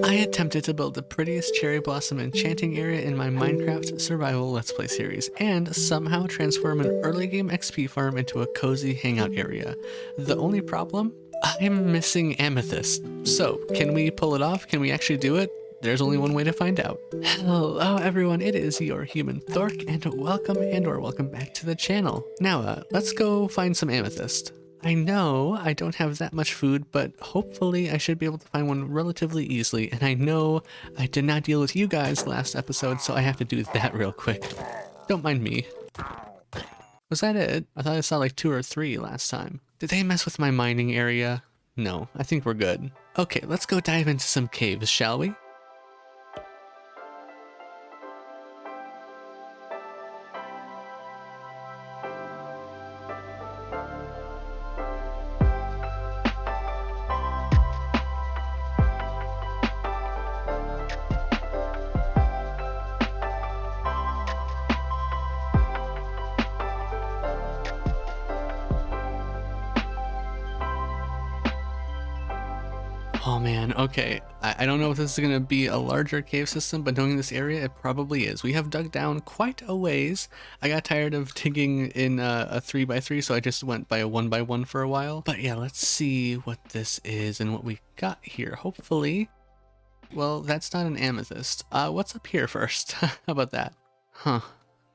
I attempted to build the prettiest cherry blossom enchanting area in my Minecraft survival Let's Play series, and somehow transform an early game XP farm into a cozy hangout area. The only problem? I'm missing Amethyst. So, can we pull it off? Can we actually do it? There's only one way to find out. Hello everyone, it is your human Thork, and welcome back to the channel. Now, let's go find some Amethyst. I know I don't have that much food, but hopefully I should be able to find one relatively easily, and I know I did not deal with you guys last episode, so I have to do that real quick. Don't mind me. Was that it? I thought I saw like 2 or 3 last time. Did they mess with my mining area? No, I think we're good. Okay, let's go dive into some caves, shall we? Oh man, okay. I don't know if this is going to be a larger cave system, but knowing this area, it probably is. We have dug down quite a ways. I got tired of digging in a 3x3, so I just went by a 1x1 for a while. But yeah, let's see what this is and what we got here. Hopefully, well, that's not an amethyst. What's up here first? How about that? Huh,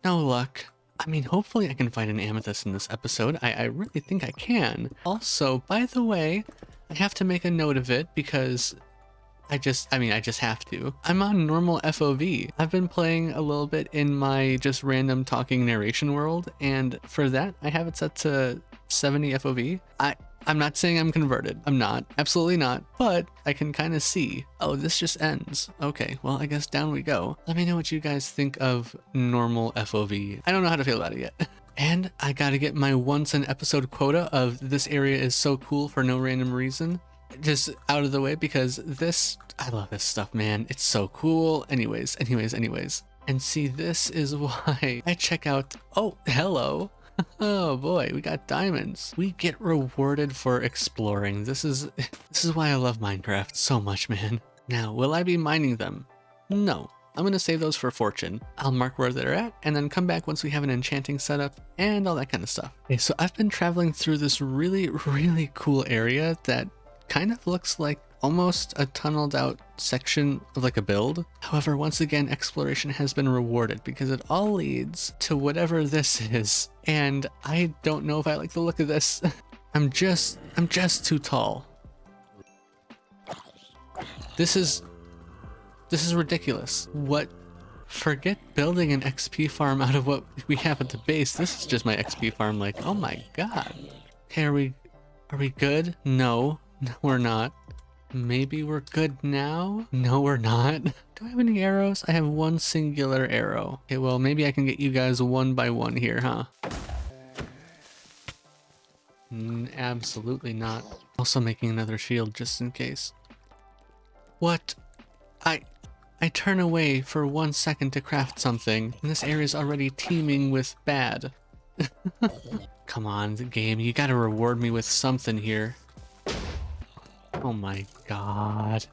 no luck. I mean, hopefully I can find an amethyst in this episode. I really think I can. Also, by the way, I have to make a note of it because I just have to. I'm on normal FOV. I've been playing a little bit in my just random talking narration world, and for that, I have it set to 70 FOV. I'm not saying I'm converted. I'm not. Absolutely not. But I can kind of see. Oh, this just ends. Okay, well, I guess down we go. Let me know what you guys think of normal FOV. I don't know how to feel about it yet. And I gotta get my once an episode quota of this area is so cool for no random reason just out of the way, because I love this stuff, man. It's so cool. Anyways. And see, this is why I check out, oh, hello. Oh boy, we got diamonds. We get rewarded for exploring. This is why I love Minecraft so much, man. Now, will I be mining them? No. I'm going to save those for fortune. I'll mark where they're at and then come back once we have an enchanting setup and all that kind of stuff. Okay, so I've been traveling through this really, really cool area that kind of looks like almost a tunneled out section of like a build. However, once again, exploration has been rewarded because it all leads to whatever this is. And I don't know if I like the look of this. I'm just too tall. This is ridiculous. What? Forget building an XP farm out of what we have at the base. This is just my XP farm. Like, oh my god. Okay, are we good? No, we're not. Maybe we're good now? No, we're not. Do I have any arrows? I have one singular arrow. Okay, well, maybe I can get you guys 1 by 1 here, huh? Absolutely not. Also making another shield just in case. What? I turn away for 1 second to craft something, and this area is already teeming with bad. Come on, the game, you gotta reward me with something here. Oh my god.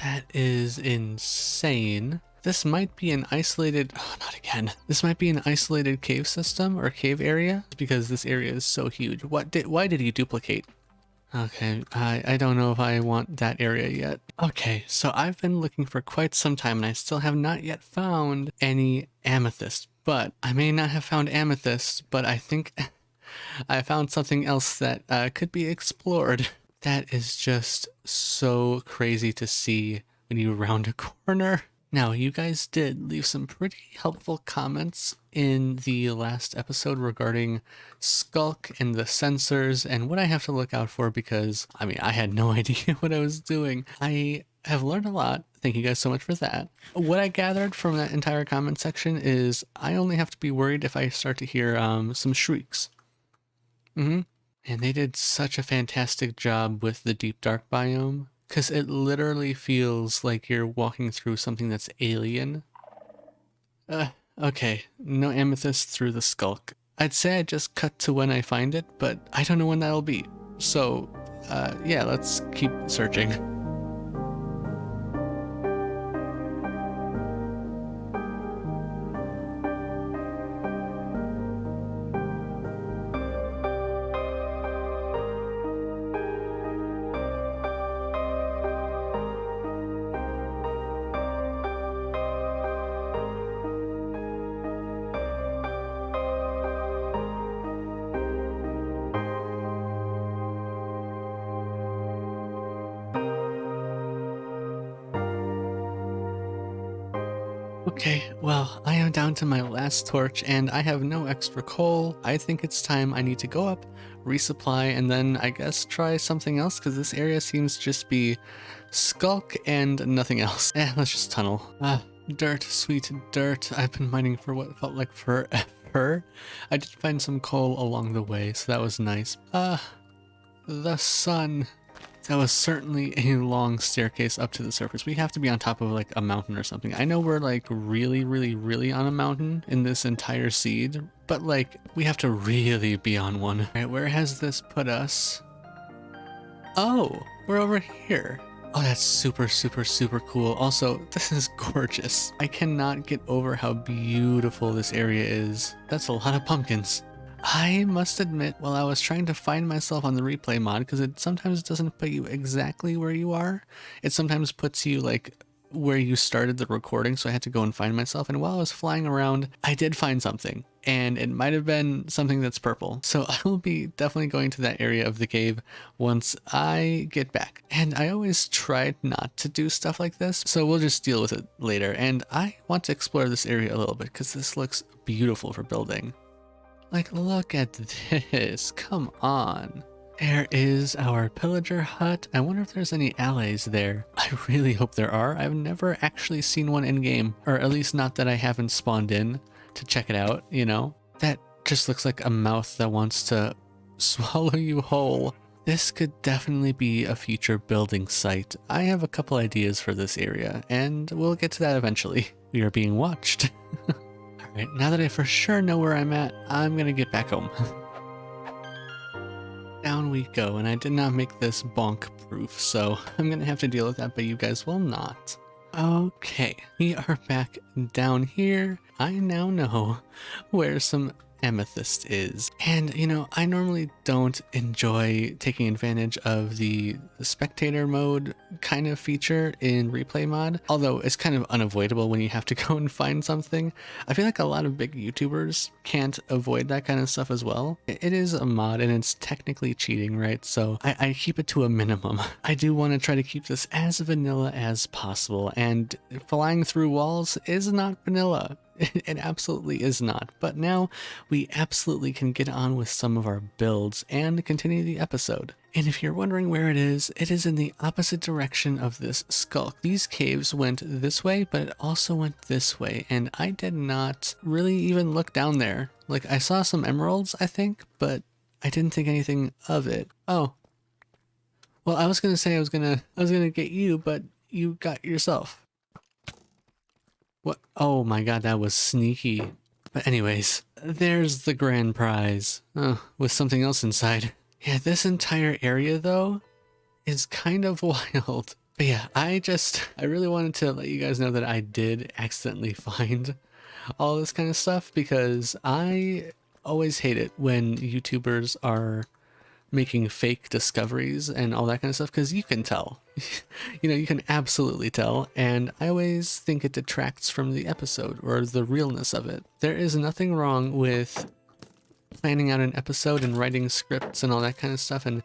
That is insane. This might be an isolated, oh, not again. This might be an isolated cave system or cave area because this area is so huge. Why did he duplicate? Okay, I don't know if I want that area yet. Okay, so I've been looking for quite some time and I still have not yet found any amethyst. But I may not have found amethyst, but I think I found something else that could be explored. That is just so crazy to see when you round a corner. Now, you guys did leave some pretty helpful comments in the last episode regarding Skulk and the sensors and what I have to look out for because, I mean, I had no idea what I was doing. I have learned a lot. Thank you guys so much for that. What I gathered from that entire comment section is I only have to be worried if I start to hear some shrieks. And they did such a fantastic job with the deep dark biome. Because it literally feels like you're walking through something that's alien. Okay, no amethyst through the Skulk. I'd say I just cut to when I find it, but I don't know when that'll be. So, yeah, let's keep searching. Okay, well, I am down to my last torch and I have no extra coal. I think it's time I need to go up, resupply, and then I guess try something else because this area seems to just be skulk and nothing else. Let's just tunnel. Dirt, sweet dirt. I've been mining for what felt like forever. I did find some coal along the way, so that was nice. The sun. That was certainly a long staircase up to the surface. We have to be on top of like a mountain or something. I know we're like really on a mountain in this entire seed, but like we have to really be on one. All right, where has this put us? Oh, we're over here. Oh, that's super cool. Also, this is gorgeous. I cannot get over how beautiful this area is. That's a lot of pumpkins. I must admit, while I was trying to find myself on the replay mod, because it sometimes doesn't put you exactly where you are, it sometimes puts you like where you started the recording, so I had to go and find myself. And while I was flying around, I did find something, and it might have been something that's purple. So I will be definitely going to that area of the cave once I get back. And I always tried not to do stuff like this, so we'll just deal with it later. And I want to explore this area a little bit because this looks beautiful for building. Like, look at this. Come on. There is our pillager hut. I wonder if there's any allies there. I really hope there are. I've never actually seen one in game, or at least not that I haven't spawned in to check it out, you know? That just looks like a mouth that wants to swallow you whole. This could definitely be a future building site. I have a couple ideas for this area, and we'll get to that eventually. We are being watched. Alright, now that I for sure know where I'm at, I'm gonna get back home. Down we go, and I did not make this bonk proof, so I'm gonna have to deal with that, but you guys will not. Okay, we are back down here. I now know where some amethyst is. And you know, I normally don't enjoy taking advantage of the spectator mode kind of feature in replay mod, although it's kind of unavoidable when you have to go and find something. I feel like a lot of big YouTubers can't avoid that kind of stuff as well. It is a mod and it's technically cheating, right? So I keep it to a minimum. I do want to try to keep this as vanilla as possible, and flying through walls is not vanilla. It absolutely is not, but now we absolutely can get on with some of our builds and continue the episode. And if you're wondering where it is in the opposite direction of this skulk. These caves went this way, but it also went this way, and I did not really even look down there. Like, I saw some emeralds, I think, but I didn't think anything of it. Oh. Well, I was gonna say I was gonna get you, but you got yourself. What? Oh my god, that was sneaky. But anyways, there's the grand prize. With something else inside. Yeah, this entire area though is kind of wild. But yeah, I really wanted to let you guys know that I did accidentally find all this kind of stuff, because I always hate it when YouTubers are making fake discoveries and all that kind of stuff, because you can tell. You know, you can absolutely tell, and I always think it detracts from the episode or the realness of it. There is nothing wrong with planning out an episode and writing scripts and all that kind of stuff, and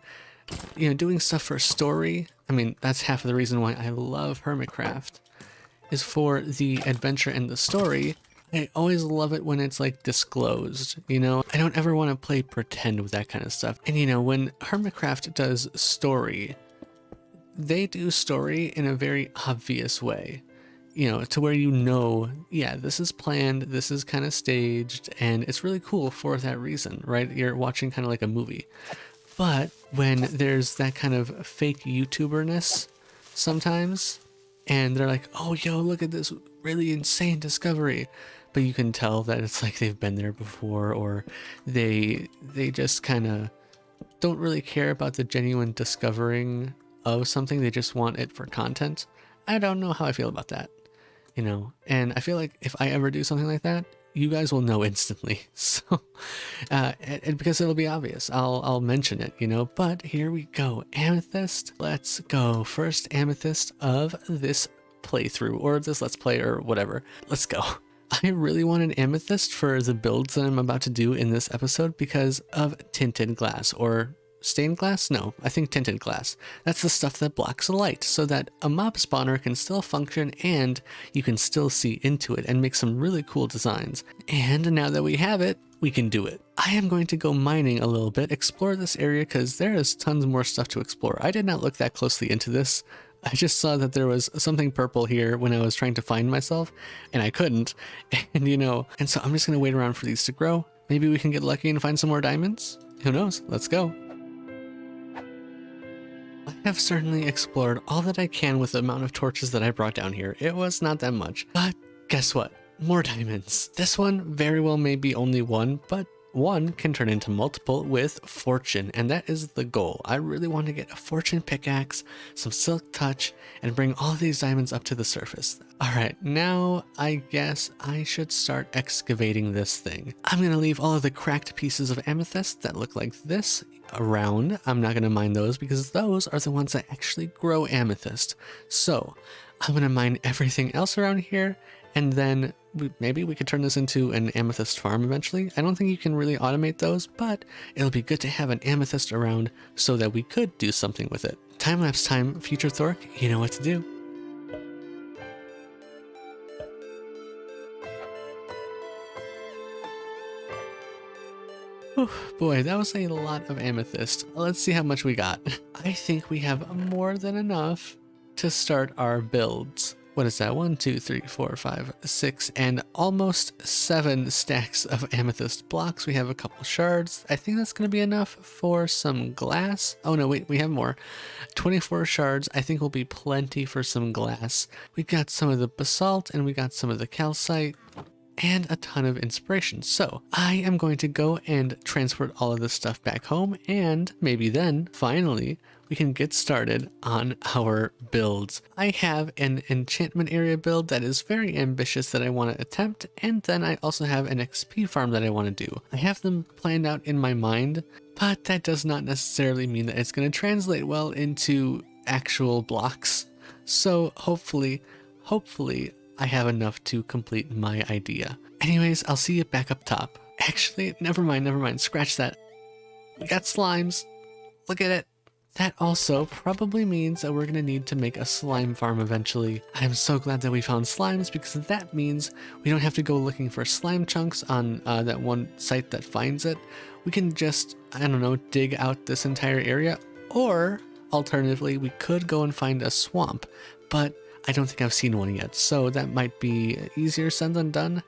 you know, doing stuff for story. I mean, that's half of the reason why I love Hermitcraft, is for the adventure and the story. I always love it when it's like disclosed, you know? I don't ever want to play pretend with that kind of stuff. And you know, when Hermitcraft does story, they do story in a very obvious way, you know, to where you know, yeah, this is planned, this is kind of staged, and it's really cool for that reason, right? You're watching kind of like a movie. But when there's that kind of fake YouTuberness sometimes, and they're like, oh, yo, look at this really insane discovery, but you can tell that it's like they've been there before, or they just kind of don't really care about the genuine discovering of something. They just want it for content. I don't know how I feel about that, you know, and I feel like if I ever do something like that, you guys will know instantly. So, and because it'll be obvious, I'll mention it, you know, but here we go. Amethyst. Let's go. First amethyst of this playthrough, or this let's play, or whatever. Let's go. I really want an amethyst for the builds that I'm about to do in this episode because of tinted glass, or stained glass? No, I think tinted glass. That's the stuff that blocks light so that a mob spawner can still function and you can still see into it and make some really cool designs. And now that we have it, we can do it. I am going to go mining a little bit, explore this area because there is tons more stuff to explore. I did not look that closely into this. I just saw that there was something purple here when I was trying to find myself, and I couldn't, and you know, and so I'm just gonna wait around for these to grow. Maybe we can get lucky and find some more diamonds? Who knows? Let's go. I have certainly explored all that I can with the amount of torches that I brought down here. It was not that much, but guess what? More diamonds. This one very well may be only one, but one can turn into multiple with fortune, and that is the goal. I really want to get a fortune pickaxe, some silk touch, and bring all of these diamonds up to the surface. All right, now I guess I should start excavating this thing. I'm going to leave all of the cracked pieces of amethyst that look like this around. I'm not going to mine those because those are the ones that actually grow amethyst. So I'm going to mine everything else around here, and then maybe we could turn this into an amethyst farm eventually. I don't think you can really automate those, but it'll be good to have an amethyst around so that we could do something with it. Time-lapse time, future Thork, you know what to do. Whew, boy, that was a lot of amethyst. Let's see how much we got. I think we have more than enough to start our builds. What is that? 1, 2, 3, 4, 5, 6, and almost 7 stacks of amethyst blocks. We have a couple shards. I think that's going to be enough for some glass. Oh no, wait, we have more. 24 shards I think will be plenty for some glass. We got some of the basalt and we got some of the calcite and a ton of inspiration. So I am going to go and transport all of this stuff back home, and maybe then, finally, we can get started on our builds. I have an enchantment area build that is very ambitious that I want to attempt, and then I also have an XP farm that I want to do. I have them planned out in my mind, but that does not necessarily mean that it's going to translate well into actual blocks. So hopefully, I have enough to complete my idea. Anyways, I'll see you back up top. Actually, never mind, scratch that. We got slimes. Look at it. That also probably means that we're going to need to make a slime farm eventually. I'm so glad that we found slimes because that means we don't have to go looking for slime chunks on that one site that finds it. We can just, I don't know, dig out this entire area, or alternatively, we could go and find a swamp, but I don't think I've seen one yet, so that might be easier said than done.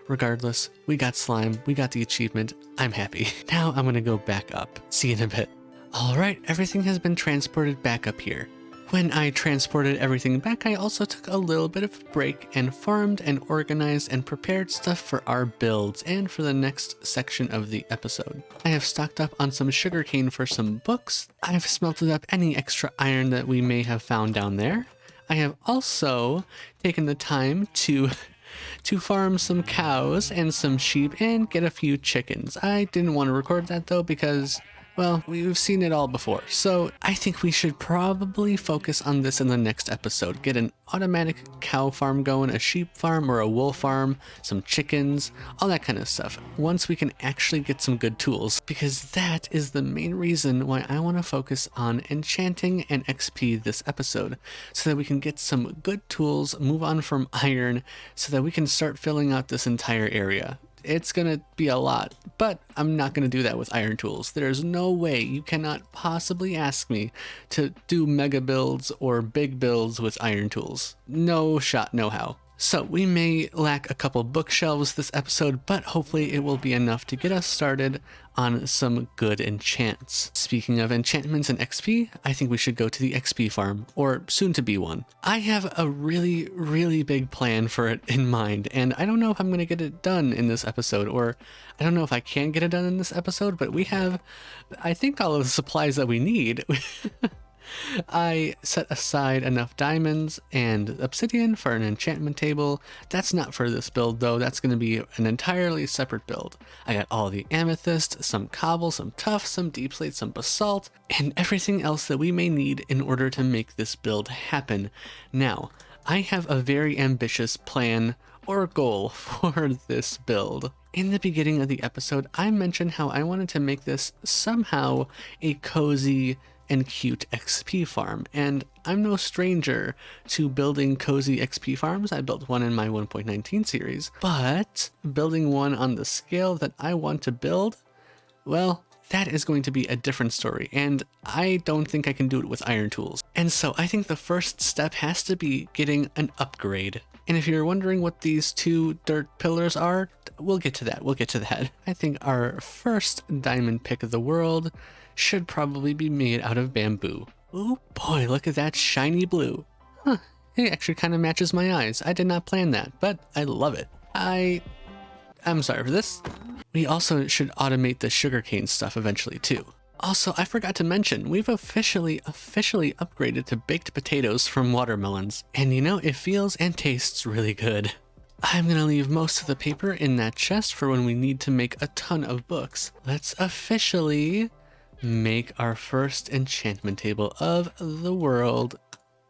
Regardless, we got slime, we got the achievement, I'm happy. Now I'm gonna go back up. See you in a bit. Alright, everything has been transported back up here. When I transported everything back, I also took a little bit of a break and farmed and organized and prepared stuff for our builds and for the next section of the episode. I have stocked up on some sugarcane for some books. I have smelted up any extra iron that we may have found down there. I have also taken the time to farm some cows and some sheep and get a few chickens. I didn't want to record that though because, well, we've seen it all before. So I think we should probably focus on this in the next episode. Get an automatic cow farm going, a sheep farm or a wool farm, some chickens, all that kind of stuff. Once we can actually get some good tools, because that is the main reason why I want to focus on enchanting and XP this episode, so that we can get some good tools, move on from iron, so that we can start filling out this entire area. It's gonna be a lot, but I'm not gonna do that with iron tools. There's no way, you cannot possibly ask me to do mega builds or big builds with iron tools. No shot, no how. So we may lack a couple bookshelves this episode, but hopefully it will be enough to get us started on some good enchants. Speaking of enchantments and XP, I think we should go to the XP farm, or soon to be one. I have a really big plan for it in mind, and I don't know if I'm going to get it done in this episode, or I don't know if I can get it done in this episode, but we have, I think, all of the supplies that we need. I set aside enough diamonds and obsidian for an enchantment table. That's not for this build though, that's going to be an entirely separate build. I got all the amethyst, some cobble, some tuff, some deep slate, some basalt, and everything else that we may need in order to make this build happen. Now, I have a very ambitious plan or goal for this build. In the beginning of the episode, I mentioned how I wanted to make this somehow a cozy and cute XP farm, and I'm no stranger to building cozy XP farms. I built one in my 1.19 series, but building one on the scale that I want to build, well, that is going to be a different story, and I don't think I can do it with iron tools. And so I think the first step has to be getting an upgrade. And if you're wondering what these two dirt pillars are, we'll get to that. I think our first diamond pick of the world should probably be made out of bamboo. Oh boy, look at that shiny blue. Huh, it actually kind of matches my eyes. I did not plan that, but I love it. I'm sorry for this. We also should automate the sugarcane stuff eventually too. Also, I forgot to mention, we've officially upgraded to baked potatoes from watermelons. And you know, it feels and tastes really good. I'm gonna leave most of the paper in that chest for when we need to make a ton of books. Let's officially make our first enchantment table of the world.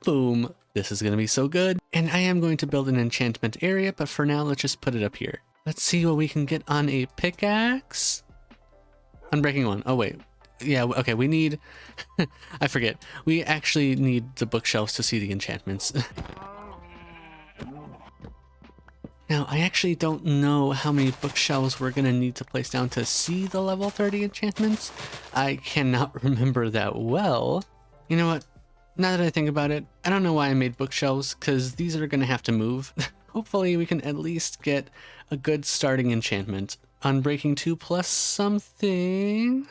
Boom. This is gonna be so good. And I am going to build an enchantment area, but for now, let's just put it up here. Let's see what we can get on a pickaxe. Unbreaking one. Oh wait. Yeah, okay, we need... I forget. We actually need the bookshelves to see the enchantments. Now, I actually don't know how many bookshelves we're going to need to place down to see the level 30 enchantments. I cannot remember that well. You know what? Now that I think about it, I don't know why I made bookshelves, because these are going to have to move. Hopefully we can at least get a good starting enchantment. Unbreaking 2 plus something.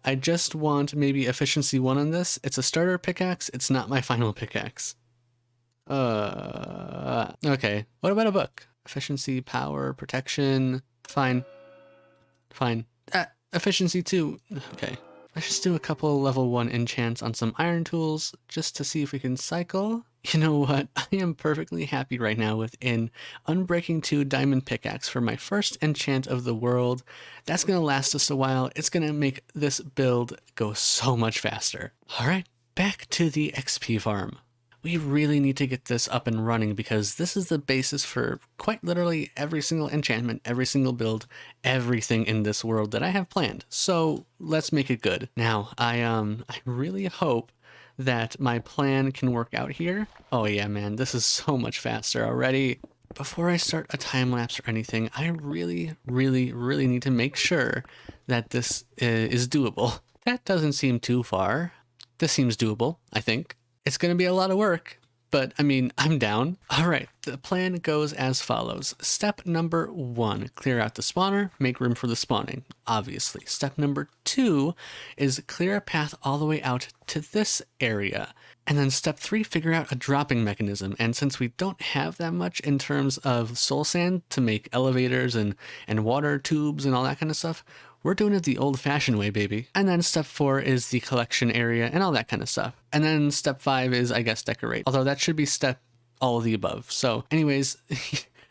I just want maybe efficiency 1 on this. It's a starter pickaxe. It's not my final pickaxe. Okay. What about a book? Efficiency, power, protection. Fine. Efficiency 2. Okay. Let's just do a couple level 1 enchants on some iron tools just to see if we can cycle. You know what? I am perfectly happy right now with an Unbreaking 2 diamond pickaxe for my first enchant of the world. That's going to last us a while. It's going to make this build go so much faster. All right, back to the XP farm. We really need to get this up and running because this is the basis for quite literally every single enchantment, every single build, everything in this world that I have planned. So let's make it good. Now, I really hope that my plan can work out here. Oh yeah, man, this is so much faster already. Before I start a time lapse or anything, I really need to make sure that this is doable. That doesn't seem too far. This seems doable, I think. It's going to be a lot of work, but I mean, I'm down. All right, the plan goes as follows. Step number 1, clear out the spawner, make room for the spawning, obviously. Step number 2 is clear a path all the way out to this area. And then step 3, figure out a dropping mechanism. And since we don't have that much in terms of soul sand to make elevators and water tubes and all that kind of stuff, we're doing it the old-fashioned way, baby. And then step 4 is the collection area and all that kind of stuff. And then step 5 is, I guess, decorate. Although that should be step all of the above. So anyways,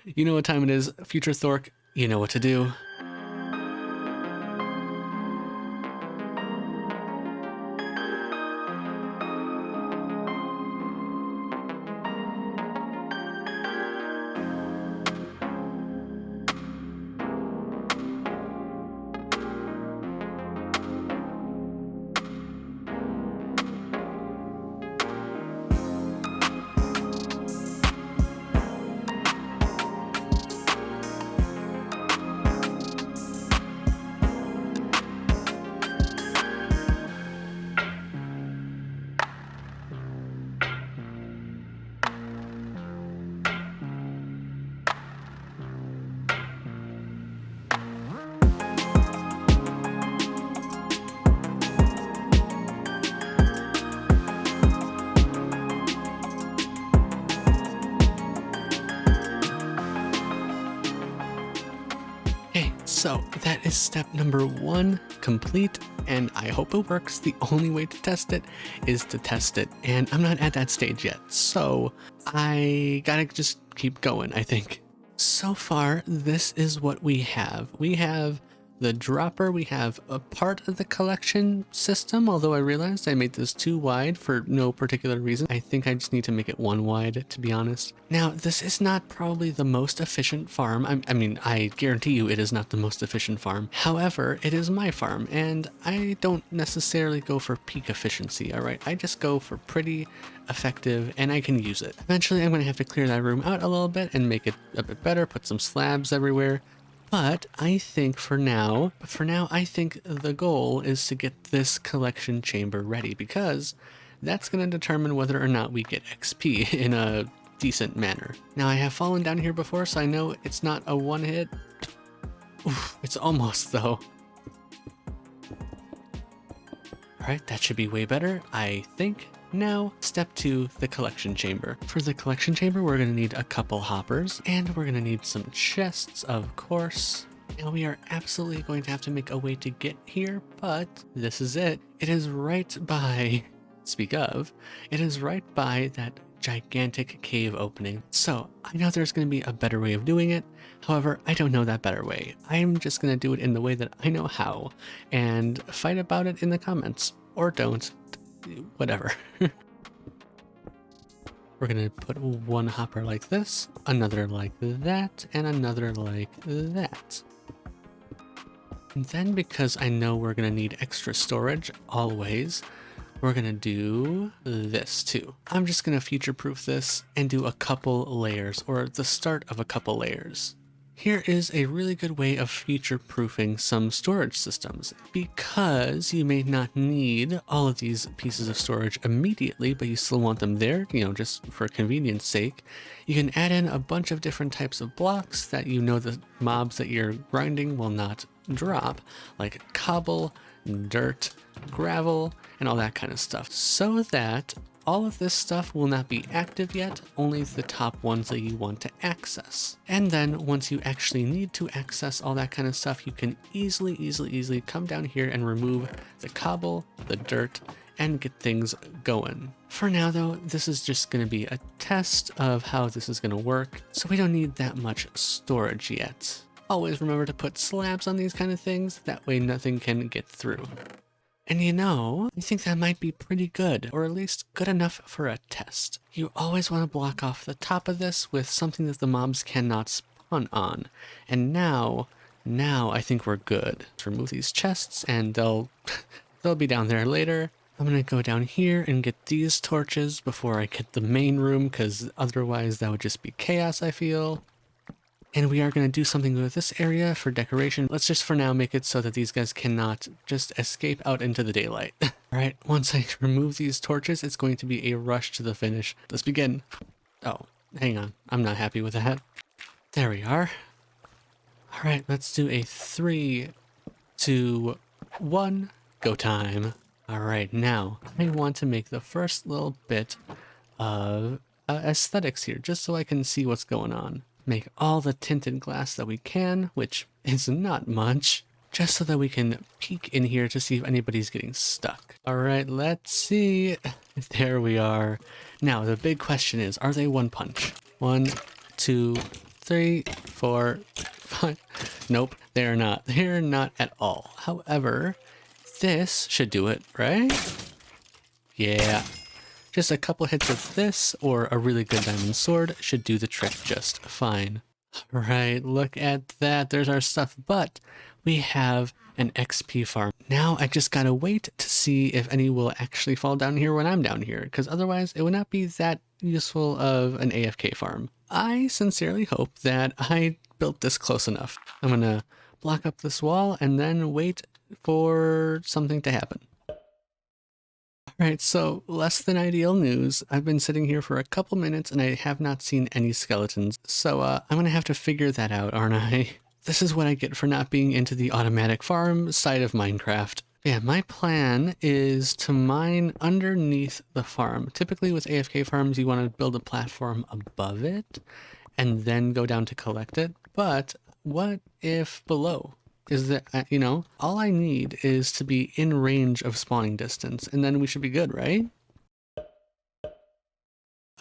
you know what time it is. Future Thork, you know what to do. So that is step number 1 complete, and I hope it works. The only way to test it is to test it, and I'm not at that stage yet, so I gotta just keep going, I think. So far, this is what we have. We have the dropper, we have a part of the collection system, although I realized I made this too wide for no particular reason. I think I just need to make it 1 wide, to be honest. Now, this is not probably the most efficient farm. I mean, I guarantee you it is not the most efficient farm. However, it is my farm, and I don't necessarily go for peak efficiency, alright? I just go for pretty effective, and I can use it. Eventually, I'm going to have to clear that room out a little bit and make it a bit better, put some slabs everywhere. But I think for now, I think the goal is to get this collection chamber ready, because that's going to determine whether or not we get XP in a decent manner. Now, I have fallen down here before, so I know it's not a one hit. Oof, it's almost though. Alright, that should be way better, I think. Now, step 2, the collection chamber. For the collection chamber, we're going to need a couple hoppers, and we're going to need some chests, of course. Now, we are absolutely going to have to make a way to get here, but this is it. It is right by, speak of, it is right by that gigantic cave opening. So, I know there's going to be a better way of doing it. However, I don't know that better way. I'm just going to do it in the way that I know how, and fight about it in the comments. Or don't. Whatever. We're gonna put one hopper like this, another like that, and another like that. And then, because I know we're gonna need extra storage always, we're gonna do this too. I'm just gonna future-proof this and do a couple layers, or the start of a couple layers. Here is a really good way of future-proofing some storage systems, because you may not need all of these pieces of storage immediately, but you still want them there, you know, just for convenience sake. You can add in a bunch of different types of blocks that you know the mobs that you're grinding will not drop, like cobble, dirt, gravel, and all that kind of stuff, so that all of this stuff will not be active yet, only the top ones that you want to access. And then once you actually need to access all that kind of stuff, you can easily come down here and remove the cobble, the dirt, and get things going. For now though, this is just going to be a test of how this is going to work, so we don't need that much storage yet. Always remember to put slabs on these kind of things, that way nothing can get through. And you know, I think that might be pretty good, or at least good enough for a test. You always want to block off the top of this with something that the mobs cannot spawn on. And now I think we're good. Let's remove these chests, and they'll be down there later. I'm gonna go down here and get these torches before I get the main room, because otherwise that would just be chaos, I feel. And we are going to do something with this area for decoration. Let's just for now make it so that these guys cannot just escape out into the daylight. Alright, once I remove these torches, it's going to be a rush to the finish. Let's begin. Oh, hang on. I'm not happy with that. There we are. Alright, let's do a 3, 2, 1, go time. Alright, now I want to make the first little bit of aesthetics here, just so I can see what's going on. Make all the tinted glass that we can, which is not much, just so that we can peek in here to see if anybody's getting stuck. Alright, let's see. There we are. Now, the big question is, are they one punch? 1, 2, 3, 4, 5. Nope, they're not. They're not at all. However, this should do it, right? Yeah. Just a couple hits of this, or a really good diamond sword, should do the trick just fine. Alright, look at that, there's our stuff, but we have an XP farm. Now I just gotta wait to see if any will actually fall down here when I'm down here, because otherwise it would not be that useful of an AFK farm. I sincerely hope that I built this close enough. I'm gonna block up this wall and then wait for something to happen. Alright, so less than ideal news. I've been sitting here for a couple minutes and I have not seen any skeletons, so I'm gonna have to figure that out, aren't I? This is what I get for not being into the automatic farm side of Minecraft. Yeah, my plan is to mine underneath the farm. Typically with AFK farms, you want to build a platform above it and then go down to collect it, but what if below? is that, you know, all I need is to be in range of spawning distance, and then we should be good, right?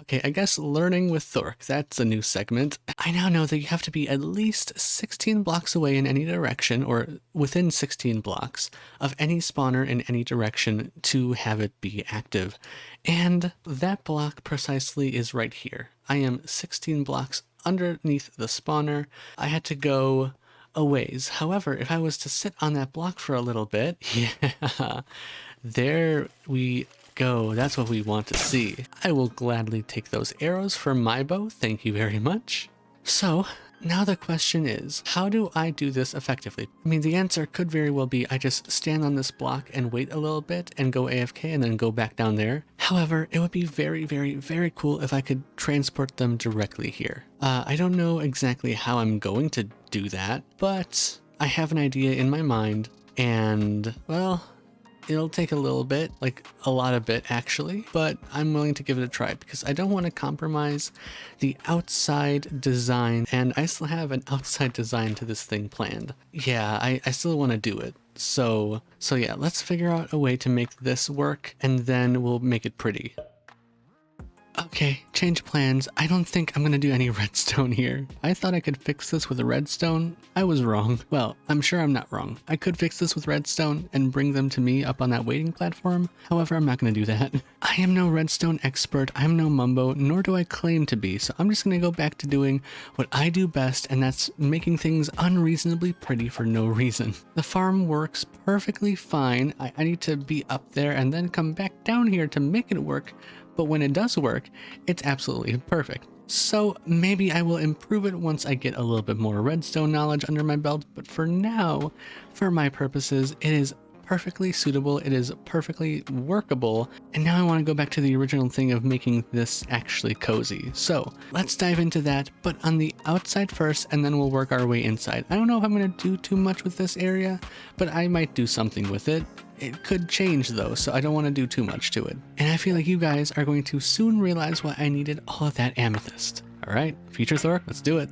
Okay, I guess learning with Thork, that's a new segment. I now know that you have to be at least 16 blocks away in any direction, or within 16 blocks of any spawner in any direction to have it be active. And that block precisely is right here. I am 16 blocks underneath the spawner. I had to go a ways. However, if I was to sit on that block for a little bit, yeah, there we go. That's what we want to see. I will gladly take those arrows for my bow. Thank you very much. So now the question is, how do I do this effectively? I mean, the answer could very well be I just stand on this block and wait a little bit and go AFK and then go back down there. However, it would be very, very, very cool if I could transport them directly here. I don't know exactly how I'm going to do that, but I have an idea in my mind, and well, it'll take a little bit, like a lot of bit actually, but I'm willing to give it a try because I don't want to compromise the outside design, and I still have an outside design to this thing planned. Yeah, I still want to do it. So yeah, let's figure out a way to make this work, and then we'll make it pretty. Okay, change plans. I don't think I'm gonna do any redstone here. I thought I could fix this with a redstone. I was wrong. Well, I'm sure I'm not wrong. I could fix this with redstone and bring them to me up on that waiting platform. However, I'm not gonna do that. I am no redstone expert. I'm no mumbo, nor do I claim to be. So I'm just gonna go back to doing what I do best, and that's making things unreasonably pretty for no reason. The farm works perfectly fine. I need to be up there and then come back down here to make it work. But when it does work, it's absolutely perfect. So maybe I will improve it once I get a little bit more redstone knowledge under my belt, but for now, for my purposes, it is perfectly suitable, it is perfectly workable, and now I want to go back to the original thing of making this actually cozy. So let's dive into that, but on the outside first, and then we'll work our way inside. I don't know if I'm going to do too much with this area, but I might do something with it. It could change though, so I don't want to do too much to it. And I feel like you guys are going to soon realize why I needed all of that amethyst. Alright, Future Thor, let's do it.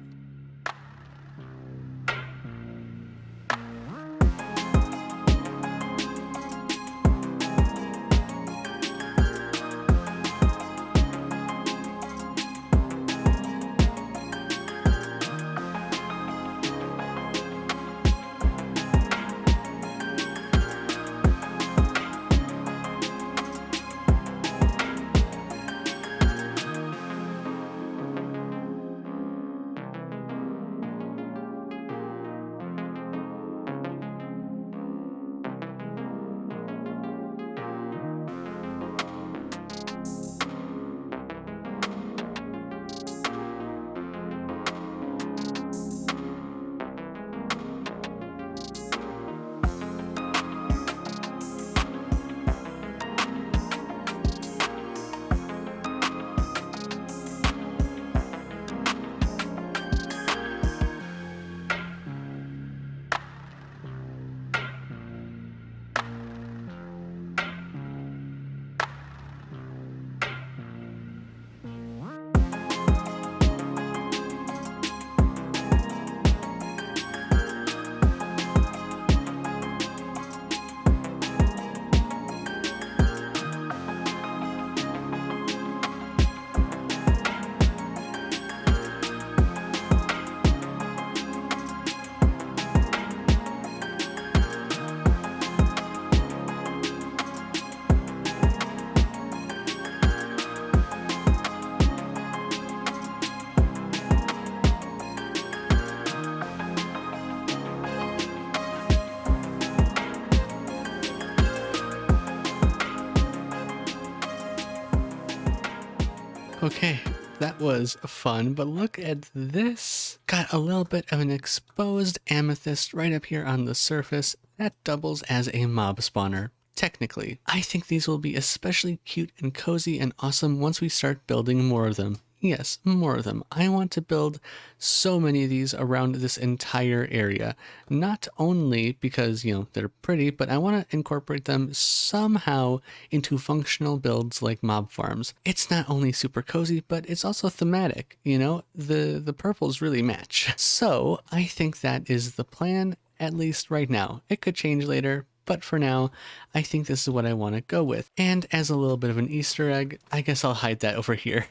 Okay, that was fun, but look at this. Got a little bit of an exposed amethyst right up here on the surface. That doubles as a mob spawner. Technically, I think these will be especially cute and cozy and awesome once we start building more of them. Yes, more of them. I want to build so many of these around this entire area. Not only because, you know, they're pretty, but I want to incorporate them somehow into functional builds like mob farms. It's not only super cozy, but it's also thematic, you know? The purples really match. So I think that is the plan. at least right now. It could change later, but for now, I think this is what I want to go with. And as a little bit of an Easter egg, I guess I'll hide that over here.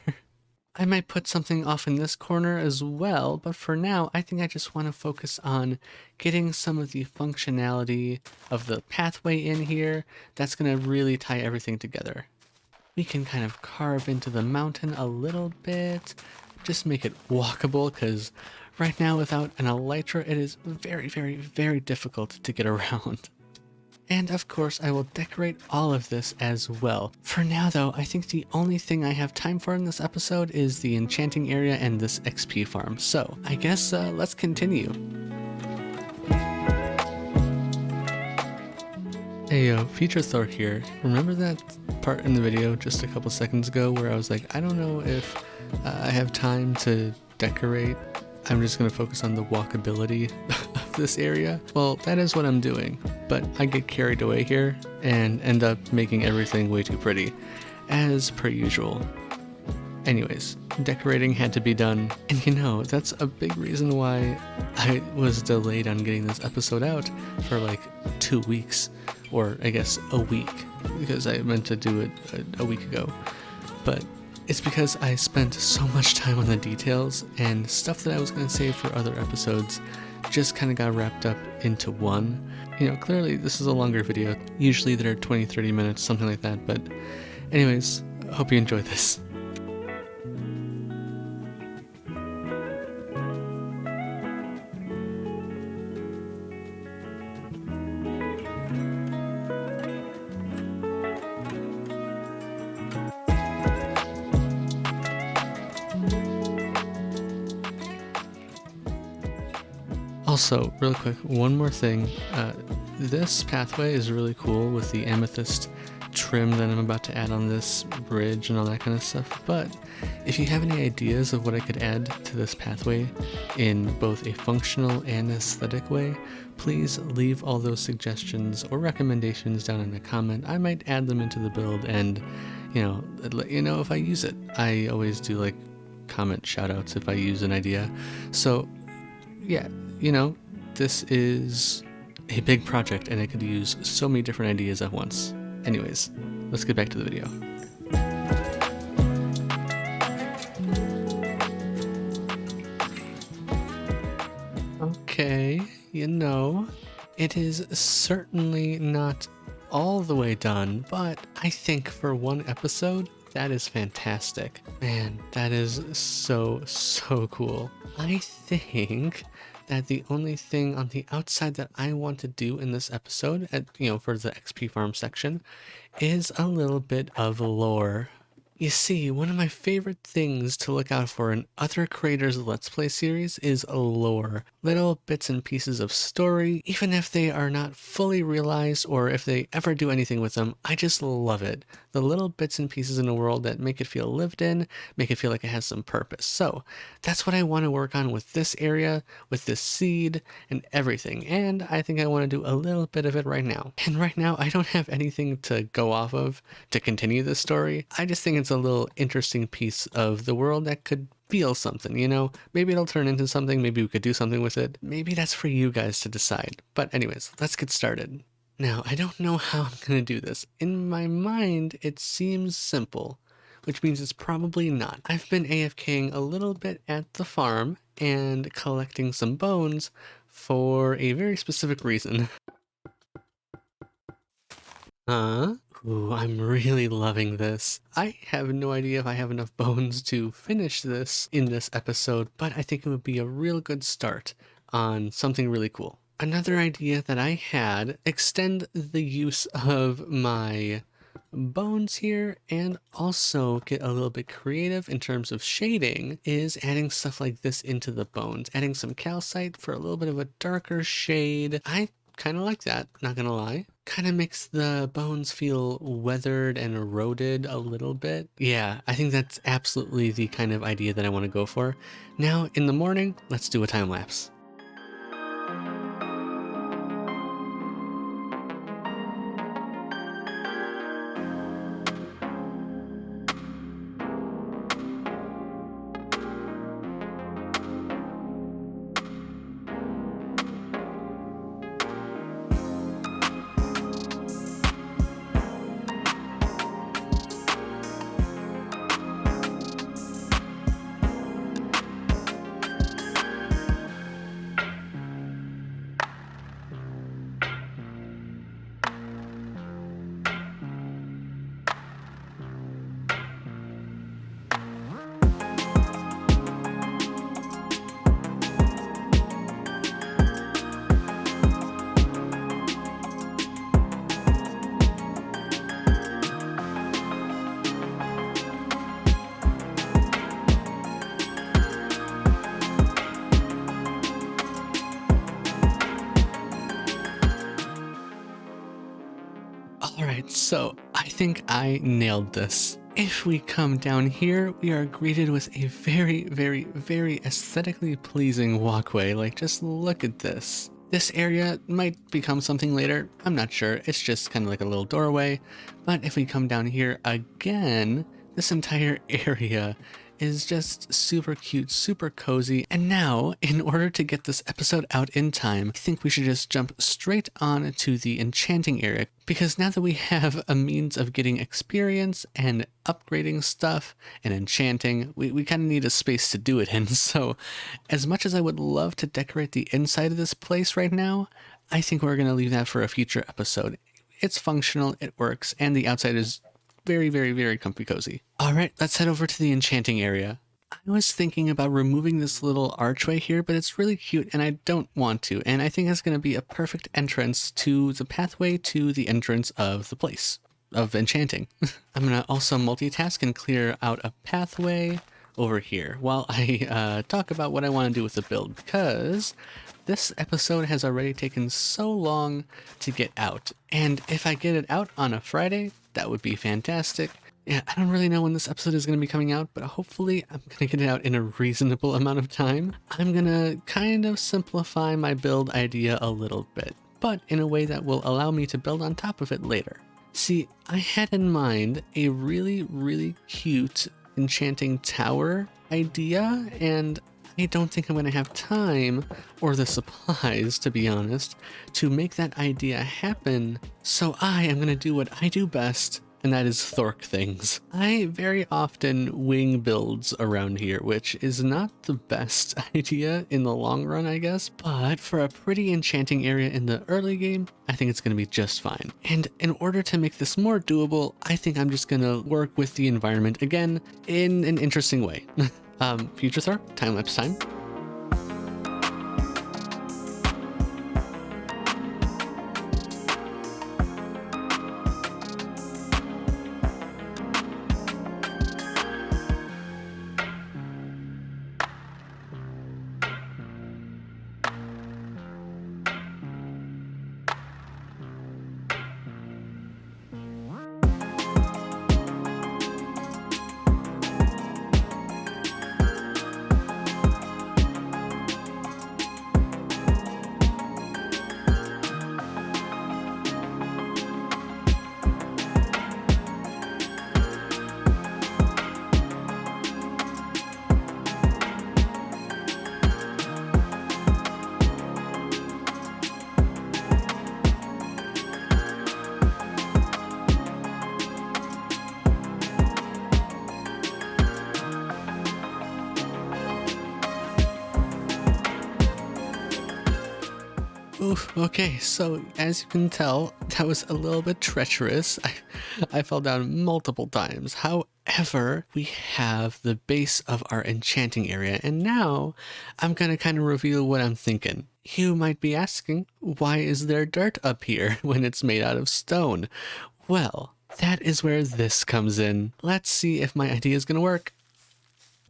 I might put something off in this corner as well, but for now, I think I just want to focus on getting some of the functionality of the pathway in here. That's going to really tie everything together. We can kind of carve into the mountain a little bit, just make it walkable, because right now without an Elytra, it is very, very, very difficult to get around. And of course, I will decorate all of this as well. For now though, I think the only thing I have time for in this episode is the enchanting area and this XP farm. So I guess let's continue. Hey Future Thor here. Remember that part in the video just a couple seconds ago where I was like, I don't know if I have time to decorate. I'm just going to focus on the walkability of this area. Well, that is what I'm doing, but I get carried away here and end up making everything way too pretty, as per usual. Anyways, decorating had to be done, and you know, that's a big reason why I was delayed on getting this episode out for like 2 weeks, or I guess a week, because I meant to do it a week ago. But it's because I spent so much time on the details, and stuff that I was going to save for other episodes just kind of got wrapped up into one. You know, clearly this is a longer video. Usually they're 20-30 minutes, something like that, but anyways, hope you enjoy this. Also, real quick, one more thing. This pathway is really cool with the amethyst trim that I'm about to add on this bridge and all that kind of stuff, but if you have any ideas of what I could add to this pathway in both a functional and aesthetic way, please leave all those suggestions or recommendations down in a comment. I might add them into the build and, you know, let you know if I use it. I always do like comment shoutouts if I use an idea. So yeah, you know, this is a big project and it could use so many different ideas at once. Anyways, let's get back to the video. Okay, you know, it is certainly not all the way done, but I think for one episode, that is fantastic. Man, that is so cool. I think that the only thing on the outside that I want to do in this episode, for the XP farm section, is a little bit of lore. You see, one of my favorite things to look out for in other creators' Let's Play series is lore. Little bits and pieces of story, even if they are not fully realized or if they ever do anything with them, I just love it. The little bits and pieces in the world that make it feel lived in, make it feel like it has some purpose. So that's what I want to work on with this area, with this seed, and everything. And I think I want to do a little bit of it right now. And right now, I don't have anything to go off of to continue this story. I just think it's a little interesting piece of the world that could feel something, you know? Maybe it'll turn into something, maybe we could do something with it. Maybe that's for you guys to decide. But anyways, let's get started. Now, I don't know how I'm gonna do this. In my mind, it seems simple, which means it's probably not. I've been AFKing a little bit at the farm and collecting some bones for a very specific reason. Huh? Ooh, I'm really loving this. I have no idea if I have enough bones to finish this in this episode, but I think it would be a real good start on something really cool. Another idea that I had, extend the use of my bones here and also get a little bit creative in terms of shading, is adding stuff like this into the bones, adding some calcite for a little bit of a darker shade. I kind of like that, not gonna lie. Kind of makes the bones feel weathered and eroded a little bit. Yeah, I think that's absolutely the kind of idea that I want to go for. Now, in the morning, let's do a time lapse. think I nailed this. If we come down here, we are greeted with a very, very, very aesthetically pleasing walkway. Like, just look at this. This area might become something later, I'm not sure, it's just kind of like a little doorway. But if we come down here again, this entire area is just super cute, super cozy. And now, in order to get this episode out in time, I think we should just jump straight on to the enchanting area, because now that we have a means of getting experience and upgrading stuff and enchanting, we kind of need a space to do it in. So as much as I would love to decorate the inside of this place right now, I think we're going to leave that for a future episode. It's functional, it works, and the outside is very, very, very comfy cozy. All right, let's head over to the enchanting area. I was thinking about removing this little archway here, but it's really cute and I don't want to. And I think it's going to be a perfect entrance to the pathway to the entrance of the place of enchanting. I'm going to also multitask and clear out a pathway over here while I talk about what I want to do with the build, because this episode has already taken so long to get out. And if I get it out on a Friday, that would be fantastic. Yeah, I don't really know when this episode is going to be coming out, but hopefully I'm going to get it out in a reasonable amount of time. I'm going to kind of simplify my build idea a little bit, but in a way that will allow me to build on top of it later. See, I had in mind a really, really cute enchanting tower idea, and I don't think I'm going to have time or the supplies, to be honest, to make that idea happen. So I am going to do what I do best, and that is thork things. I very often wing builds around here, which is not the best idea in the long run, I guess, but for a pretty enchanting area in the early game, I think it's going to be just fine. And in order to make this more doable, I think I'm just going to work with the environment again in an interesting way. Future thork, time-lapse time. Oof, okay, so as you can tell, that was a little bit treacherous. I fell down multiple times. However, we have the base of our enchanting area, and now I'm gonna kind of reveal what I'm thinking. You might be asking, why is there dirt up here when it's made out of stone? Well, that is where this comes in. Let's see if my idea is gonna work.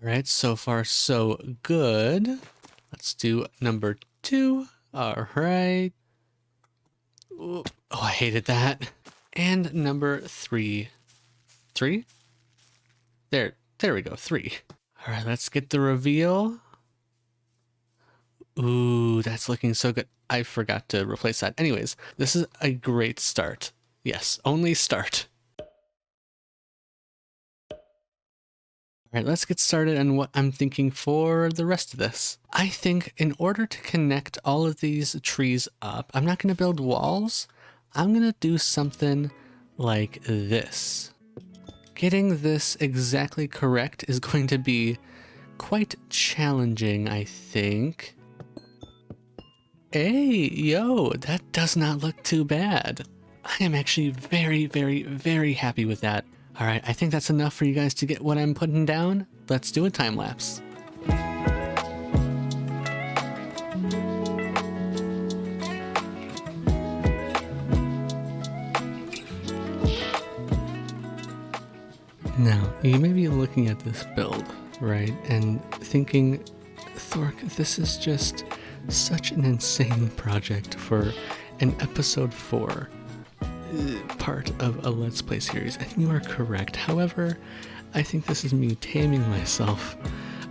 All right, so far so good. Let's do number 2. All right. Oh, I hated that. And number 3. 3? There we go, 3. All right, let's get the reveal. Ooh, that's looking so good. I forgot to replace that. Anyways, this is a great start. Yes, only start. All right, let's get started on what I'm thinking for the rest of this. I think in order to connect all of these trees up, I'm not going to build walls. I'm going to do something like this. Getting this exactly correct is going to be quite challenging, I think. Hey, yo, that does not look too bad. I am actually very, very, very happy with that. All right, I think that's enough for you guys to get what I'm putting down. Let's do a time lapse. Now, you may be looking at this build, right, and thinking, Thork, this is just such an insane project for an episode 4. part of a Let's Play series, and you are correct. However, I think this is me taming myself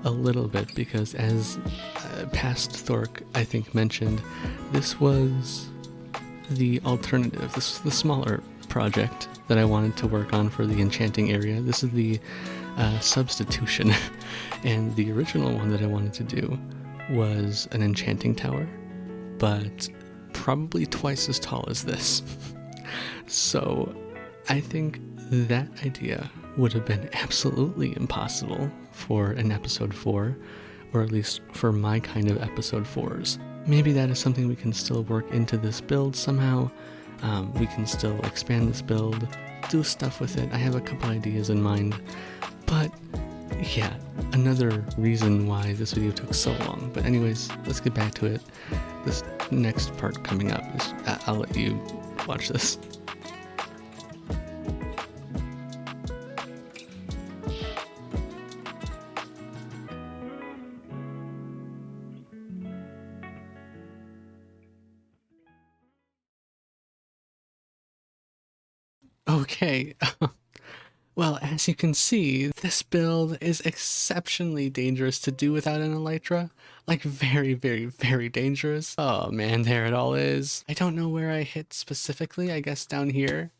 a little bit, because as past Thork, I think, mentioned, this was the alternative. This was the smaller project that I wanted to work on for the enchanting area. This is the substitution. And the original one that I wanted to do was an enchanting tower, but probably twice as tall as this. So I think that idea would have been absolutely impossible for an episode 4, or at least for my kind of episode 4s. Maybe that is something we can still work into this build somehow. We can still expand this build, do stuff with it. I have a couple ideas in mind, but yeah, another reason why this video took so long. But anyways, let's get back to it. This next part coming up is, I'll let you watch this. Okay, well, as you can see, this build is exceptionally dangerous to do without an Elytra. Like, very, very, very dangerous. Oh man, there it all is. I don't know where I hit specifically, I guess down here.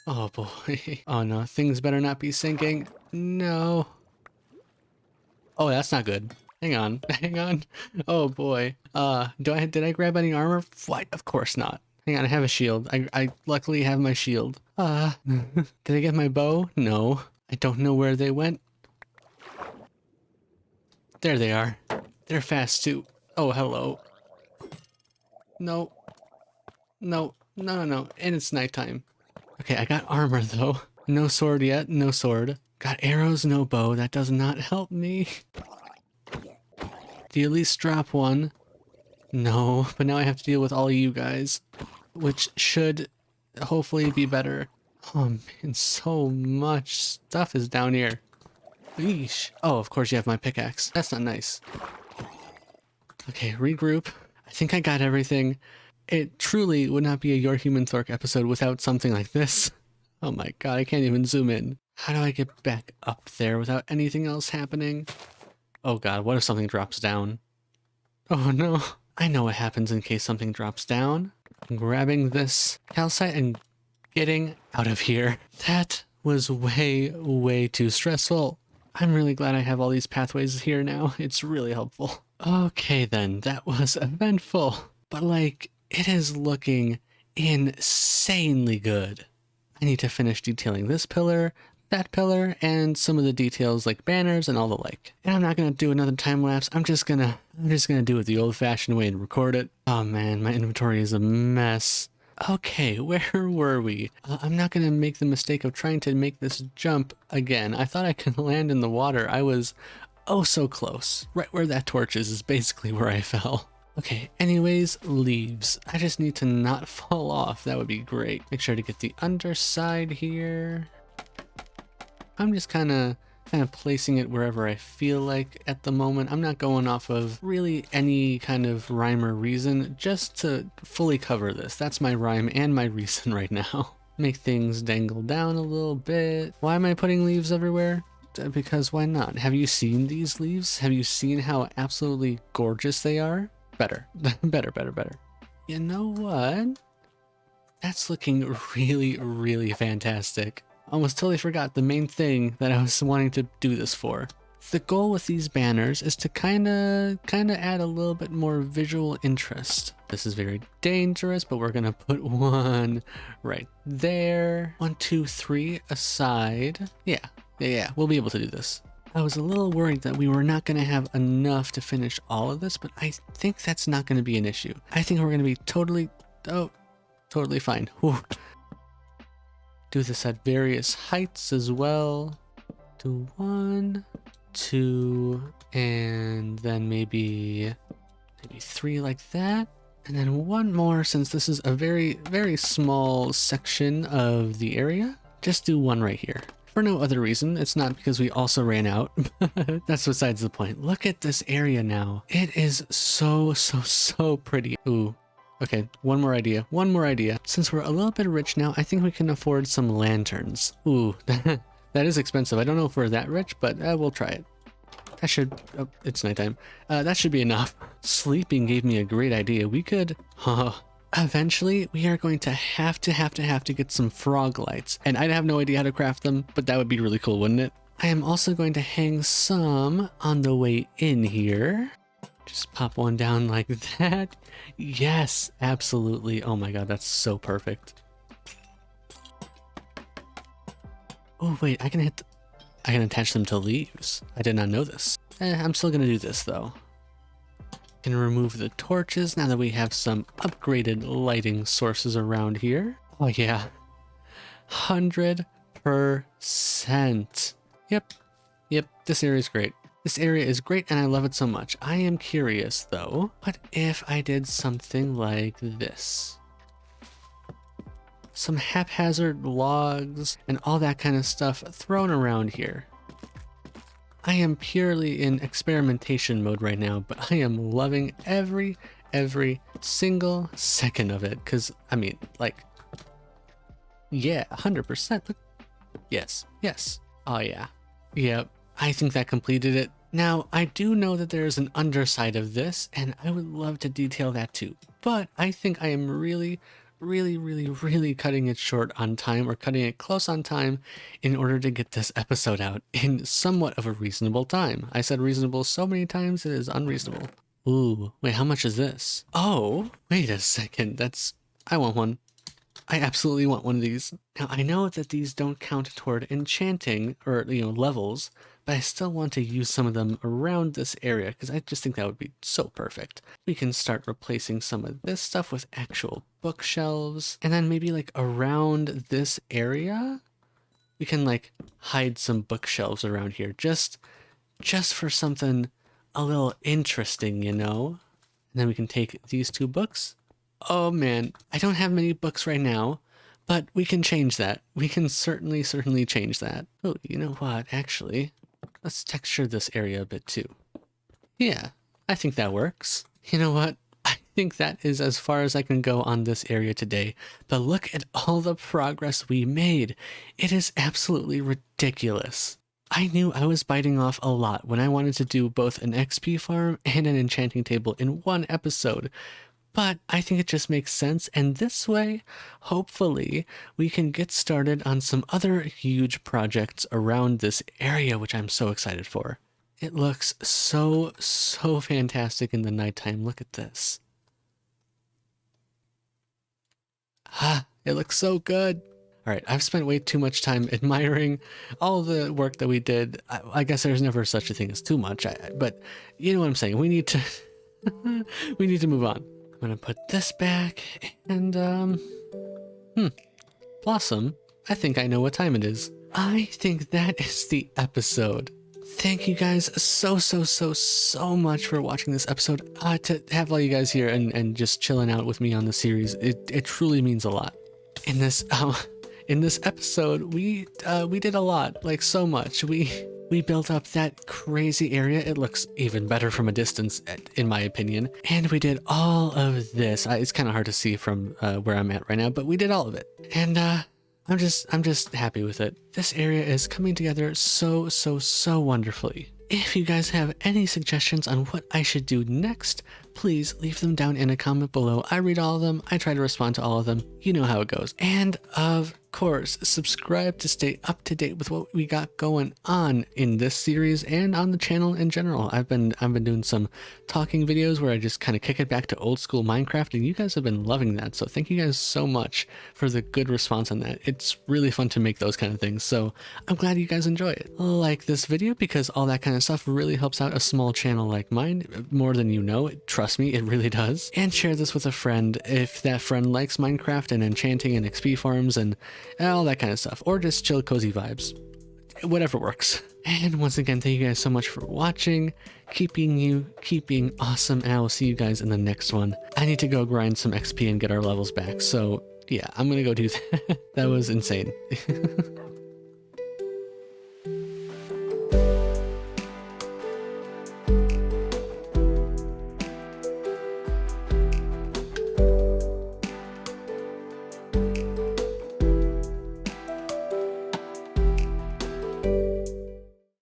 Oh boy. Oh no, things better not be sinking. No. Oh, that's not good. Hang on, hang on. Oh boy. Did I grab any armor? What? Of course not. Hang on, I have a shield. I luckily have my shield. Did I get my bow? No. I don't know where they went. There they are. They're fast too. Oh, hello. No. No. No, no, no. And it's nighttime. Okay, I got armor though. No sword yet. No sword. Got arrows, no bow. That does not help me. Do you at least drop one? No, but now I have to deal with all of you guys, which should hopefully be better. Oh man, so much stuff is down here. Yeesh. Oh, of course you have my pickaxe. That's not nice. Okay, regroup. I think I got everything. It truly would not be a Your Human Thork episode without something like this. Oh my god, I can't even zoom in. How do I get back up there without anything else happening? Oh god, what if something drops down? Oh no. I know what happens in case something drops down. I'm grabbing this calcite and getting out of here. That was way, way too stressful. I'm really glad I have all these pathways here now. It's really helpful. Okay then, that was eventful. But like, it is looking insanely good. I need to finish detailing this pillar, that pillar, and some of the details like banners and all the like. And I'm not gonna do another time lapse. I'm just gonna do it the old-fashioned way and record it. Oh man, my inventory is a mess. Okay, where were we? I'm not gonna make the mistake of trying to make this jump again. I thought I could land in the water. I was oh so close. Right where that torch is basically where I fell. Okay, anyways, leaves. I just need to not fall off. That would be great. Make sure to get the underside here. I'm just kind of placing it wherever I feel like at the moment. I'm not going off of really any kind of rhyme or reason, just to fully cover this. That's my rhyme and my reason right now. Make things dangle down a little bit. Why am I putting leaves everywhere? Because why not? Have you seen these leaves? Have you seen how absolutely gorgeous they are? Better. better. You know what? That's looking really, really fantastic. Almost totally forgot the main thing that I was wanting to do this for. The goal with these banners is to kind of add a little bit more visual interest. This is very dangerous, but we're gonna put one right there. 1, 2, 3 aside. Yeah, we'll be able to do this. I was a little worried that we were not gonna have enough to finish all of this, but I think that's not gonna be an issue. I think we're gonna be totally fine. Whew. Do this at various heights as well. Do 1, 2, and then maybe 3 like that. And then one more, since this is a very, very small section of the area. Just do one right here. For no other reason. It's not because we also ran out. That's besides the point. Look at this area now. It is so pretty. Ooh, Okay, one more idea. One more idea. Since we're a little bit rich now, I think we can afford some lanterns. Ooh, that is expensive. I don't know if we're that rich, but we'll try it. That should... Oh, it's nighttime. That should be enough. Sleeping gave me a great idea. We could... Eventually, we are going to have to get some frog lights. And I have no idea how to craft them, but that would be really cool, wouldn't it? I am also going to hang some on the way in here. Just pop one down like that. Yes, absolutely. Oh my god, that's so perfect. Oh wait, I can attach them to leaves. I did not know this. I'm still gonna do this though. Can remove the torches now that we have some upgraded lighting sources around here. Oh yeah, 100%. Yep, this area is great. This area is great and I love it so much. I am curious though, what if I did something like this? Some haphazard logs and all that kind of stuff thrown around here. I am purely in experimentation mode right now, but I am loving every single second of it. Cause I mean, like, yeah, 100%. Look, yes. Oh yeah. Yep. I think that completed it. Now, I do know that there is an underside of this, and I would love to detail that too. But I think I am really cutting it short on time, or cutting it close on time, in order to get this episode out in somewhat of a reasonable time. I said reasonable so many times, it is unreasonable. Ooh, wait, how much is this? Oh, wait a second, I want one. I absolutely want one of these. Now, I know that these don't count toward enchanting, or, levels, but I still want to use some of them around this area because I just think that would be so perfect. We can start replacing some of this stuff with actual bookshelves, and then maybe like around this area, we can like hide some bookshelves around here just for something a little interesting, And then we can take these two books. Oh man, I don't have many books right now, but we can change that. We can certainly change that. Oh, you know what, actually, let's texture this area a bit too. Yeah, I think that works. You know what? I think that is as far as I can go on this area today, but look at all the progress we made. It is absolutely ridiculous. I knew I was biting off a lot when I wanted to do both an XP farm and an enchanting table in one episode, but I think it just makes sense, and this way, hopefully, we can get started on some other huge projects around this area, which I'm so excited for. It looks so fantastic in the nighttime. Look at this. It looks so good. All right, I've spent way too much time admiring all the work that we did. I guess there's never such a thing as too much, but you know what I'm saying. We need to, we need to move on. I'm gonna put this back, and Blossom, I think I know what time it is. I think that is the episode. Thank you guys so much for watching this episode. To have all you guys here and just chilling out with me on the series, it truly means a lot. In this episode, we did a lot, like so much. We built up that crazy area. It looks even better from a distance, in my opinion. And we did all of this. It's kind of hard to see from where I'm at right now, but we did all of it. And I'm just happy with it. This area is coming together so wonderfully. If you guys have any suggestions on what I should do next, please leave them down in a comment below. I read all of them. I try to respond to all of them. You know how it goes. And of course, subscribe to stay up to date with what we got going on in this series and on the channel in general. I've been doing some talking videos where I just kind of kick it back to old school Minecraft, and you guys have been loving that. So thank you guys so much for the good response on that. It's really fun to make those kind of things. So I'm glad you guys enjoy it. Like this video, because all that kind of stuff really helps out a small channel like mine more than you know. Trust me, it really does. And share this with a friend if that friend likes Minecraft and enchanting and XP farms and all that kind of stuff, or just chill cozy vibes, whatever works. And once again, thank you guys so much for watching, keeping awesome, and I will see you guys in the next one. I need to go grind some XP and get our levels back, so yeah, I'm gonna go do that. That was insane.